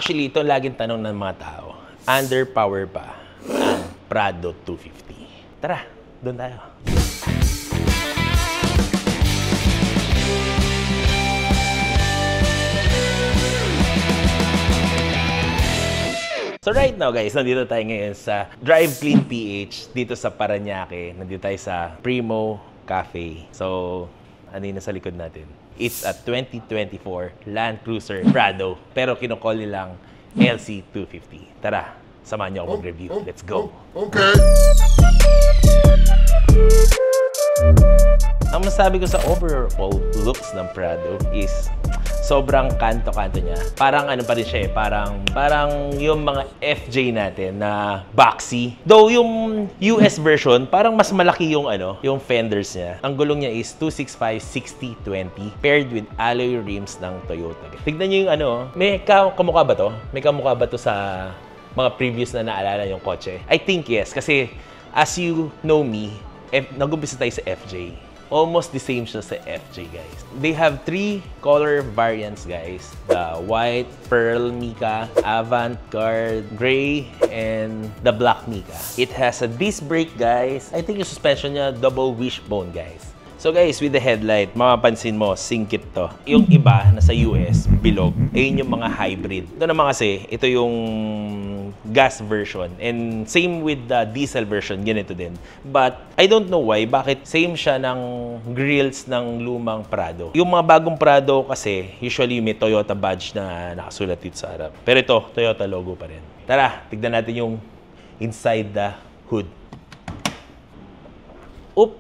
Actually, ito laging tanong ng mga tao. Underpower pa ang Prado 250. Tara, doon tayo. So right now guys, nandito tayo ngayon sa Drive Clean PH dito sa Parañaque. Nandito tayo sa Primo Cafe. So, ano yun nasa likod natin? It's a 2024 Land Cruiser Prado. Pero kinukall nilang LC250. Tara, samahan niyo ako mag-review. Let's go! Okay. Ang masabi ko sa overall looks ng Prado is sobrang kanto-kanto niya. Parang ano pa rin siya eh, parang yung mga FJ natin na boxy. Though yung US version, parang mas malaki yung yung fenders niya. Ang gulong niya is 265/60/20 paired with alloy rims ng Toyota. Tignan niyo yung may kamukha ba to? May kamukha ba to sa mga previous na naalala yung kotse? I think yes, kasi as you know me, nag-umpisa tayo sa FJ. Almost the same siya sa FJ, guys. They have 3 color variants, guys. The white, pearl mica, avant-garde gray, and the black mica. It has a disc brake, guys. I think yung suspension niya, double wishbone, guys. So guys, with the headlight, mapapansin mo, singkit to. Yung iba na sa US, bilog. Ayun yung mga hybrid. Ito naman kasi, ito yung gas version. And same with the diesel version, ganito din. But I don't know why, bakit same siya ng grills ng lumang Prado. Yung mga bagong Prado kasi, usually may Toyota badge na nakasulat dito sa harap. Pero ito, Toyota logo pa rin. Tara, tignan natin yung inside the hood. Oop!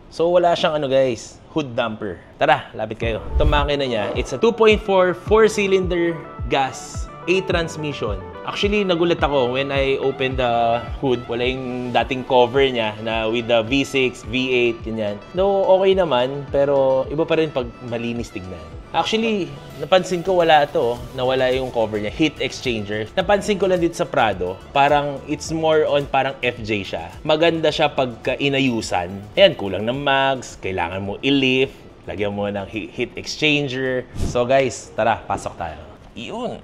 So wala siyang guys, hood damper. Tara, lapit kayo. Itong makina niya, it's a 2.4 4-cylinder gas, 8 transmission. Actually, nagulat ako when I opened the hood. Wala yung dating cover niya na with the V6, V8, ganyan. No, okay naman, pero iba pa rin pag malinis tignan. Actually, napansin ko wala to, nawala yung cover niya, heat exchanger. Napansin ko lang dito sa Prado, parang it's more on parang FJ siya. Maganda siya pagka inayusan. Ayan, kulang ng mags, kailangan mo i-lift, lagyan mo ng heat exchanger. So guys, tara, pasok tayo. Iyon.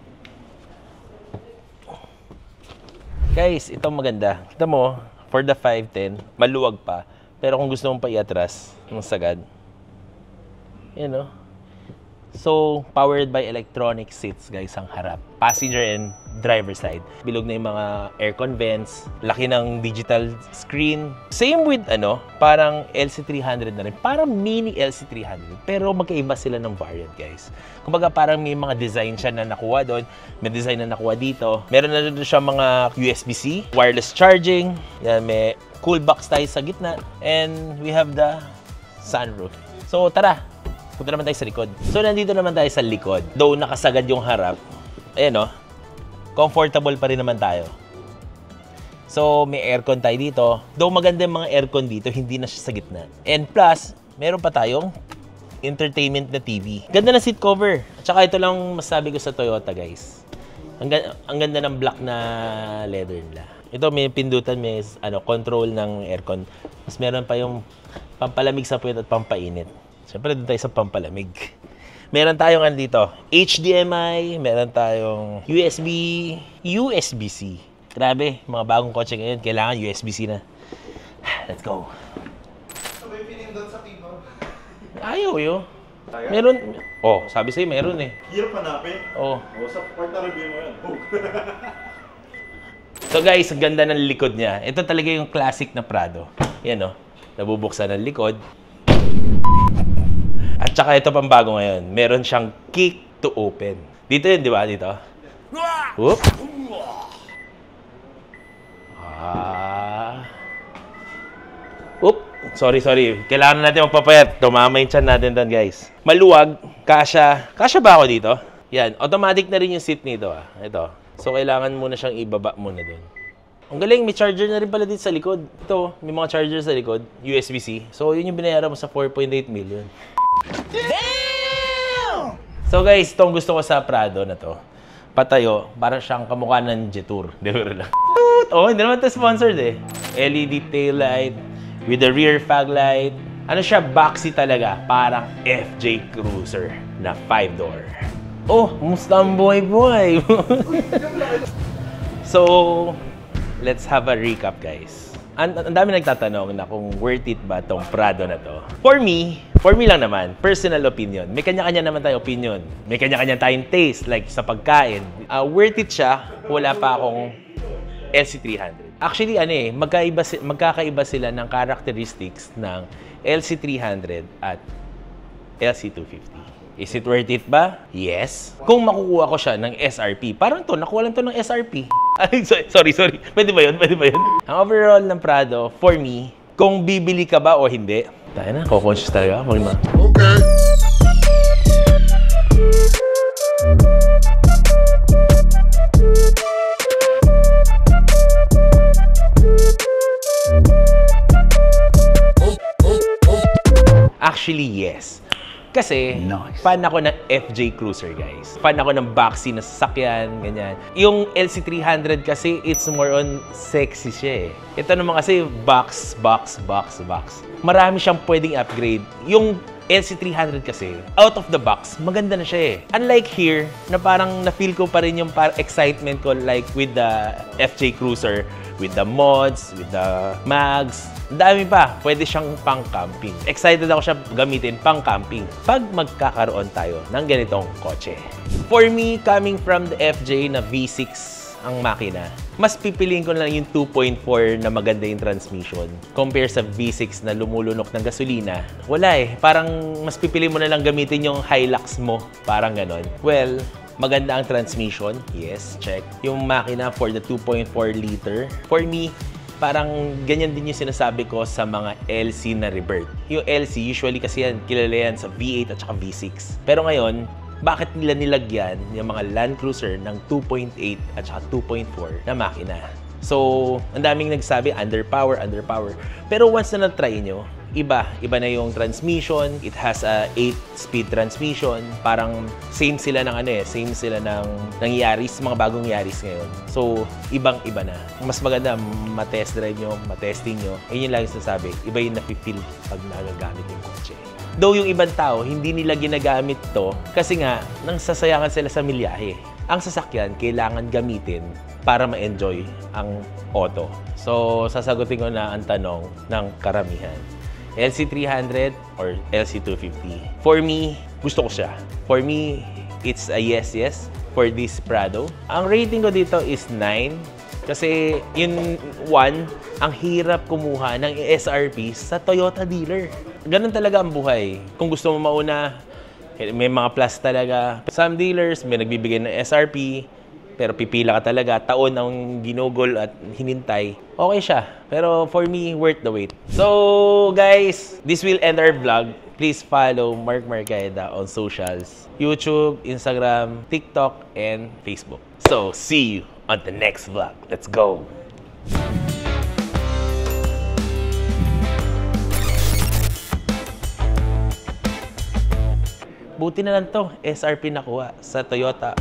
Guys, ito maganda. Kita mo, for the 510, maluwag pa. Pero kung gusto mong paiatras, ng sagad. Yan So, powered by electronic seats, guys, ang harap. Passenger and driver side. Bilog na yung mga aircon vents. Laki ng digital screen. Same with, parang LC300 na rin. Parang mini LC300. Pero magkaiba sila ng variant, guys. Kumbaga, parang may mga design siya na nakuha doon. May design na nakuha dito. Meron na doon siya mga USB-C, wireless charging. Yan, may cool box tayo sa gitna. And we have the sunroof. So, tara! Punta naman tayo sa likod. So, nandito naman tayo sa likod. Though nakasagad yung harap, ayan comfortable pa rin naman tayo. So, may aircon tayo dito. Though maganda yung mga aircon dito, hindi na siya sa gitna. And plus, meron pa tayong entertainment na TV. Ganda na seat cover. At saka ito lang masabi ko sa Toyota, guys. Ang ganda ng black na leather nila. Ito, may pindutan, may control ng aircon. Mas meron pa yung pampalamig sa puwet at pampainit. Siyempre, doon tayo sa pampalamig. Meron tayong dito, HDMI, meron tayong USB-C. Grabe, mga bagong kotse ngayon, kailangan USB-C na. Let's go. Sabay pinindot sa keyboard. Ayaw yun. Meron. Oh, sabi sa'yo, meron eh. Hirap hanapin. Oh. Sa part na review mo yan. So guys, ang ganda ng likod niya. Ito talaga yung classic na Prado. Yan nabubuksan ng likod. At saka ito pang bago ngayon, meron siyang kick to open. Dito yun, di ba? Dito. Whoop. Oop. Sorry. Kailangan natin magpapayat. Tumama yung tiyan natin doon, guys. Maluwag. Kasya ba ako dito? Yan. Automatic na rin yung seat nito. Ito. So, kailangan muna siyang ibaba muna doon. Ang galing, may charger na rin pala dito sa likod. Ito, may mga charger sa likod. USB-C. So, yun yung binayaran mo sa 4.8 million. Damn! So guys, itong gusto ko sa Prado na to. Patayo, para siyang kamukha ng Jetour. Di ba lang? Oh, hindi naman ito sponsored eh. LED tail light with the rear fog light. Ano siya, boxy talaga. Parang FJ Cruiser na 5-door. Oh, musta ang buhay-buhay? So, let's have a recap, guys. Ang dami nagtatanong na kung worth it ba tong Prado na to. For me lang naman, personal opinion. May kanya-kanya naman tayong opinion. May kanya-kanya tayong taste, like sa pagkain. Worth it siya, wala pa akong LC300. Actually, magkakaiba sila ng characteristics ng LC300 at LC250. Is it worth it ba? Yes. Kung makukuha ko siya ng SRP, parang to, nakuha lang to ng SRP. Ay, sorry. Pwede ba yun? Ang overall ng Prado, for me, kung bibili ka ba o hindi, tayo na, conscious talaga. Okay. Actually, yes. Kasi, fan ako ng FJ Cruiser, guys. Fan ako ng boxy na sasakyan, ganyan. Yung LC300 kasi, it's more on sexy siya eh. Ito naman kasi, box. Marami siyang pwedeng upgrade. Yung LC300 kasi, out of the box, maganda na siya eh. Unlike here, na parang na-feel ko pa rin yung excitement ko like with the FJ Cruiser, with the mods, with the mags. Dami pa. Pwede siyang pang-camping. Excited ako siya gamitin pang-camping pag magkakaroon tayo ng ganitong kotse. For me, coming from the FJ na V6 ang makina, mas pipiliin ko na lang yung 2.4 na maganda yung transmission. Compare sa V6 na lumulunok ng gasolina, wala eh. Parang mas pipiliin mo na lang gamitin yung Hilux mo. Parang ganon. Well, maganda ang transmission. Yes, check. Yung makina for the 2.4 liter. For me, parang ganyan din yung sinasabi ko sa mga LC na rebirth. Yung LC, usually kasi yan, kilala yan sa V8 at saka V6. Pero ngayon, bakit nila nilagyan yung mga Land Cruiser ng 2.8 at saka 2.4 na makina? So, ang daming nagsabi, underpower. Pero once na na-try nyo, iba na yung transmission. It has a 8-speed transmission. Parang same sila ng same sila ng Yaris, mga bagong Yaris ngayon. So, ibang-iba na. Mas maganda ma-test drive nyo, ma-testing nyo. Yun yung lagi sasabi, iba yung nafe-feel pag nagagamit yung kotse. Though yung ibang tao, hindi nila ginagamit to kasi nga, nang sasayangan sila sa milyahe. Ang sasakyan, kailangan gamitin para ma-enjoy ang auto. So, sasagutin ko na ang tanong ng karamihan. LC300 or LC250? For me, gusto ko siya. For me, it's a yes for this Prado. Ang rating ko dito is 9 kasi yung 1, ang hirap kumuha ng SRP sa Toyota dealer. Ganun talaga ang buhay. Kung gusto mo mauna, may mga plus talaga. Some dealers may nagbibigay ng SRP, pero pipila ka talaga, taon ang ginugol at hinintay, okay siya. Pero for me, worth the wait. So guys, this will end our vlog. Please follow Mark Marcaida on socials, YouTube, Instagram, TikTok, and Facebook. So see you on the next vlog. Let's go! Buti na lang to, SRP nakuha sa Toyota.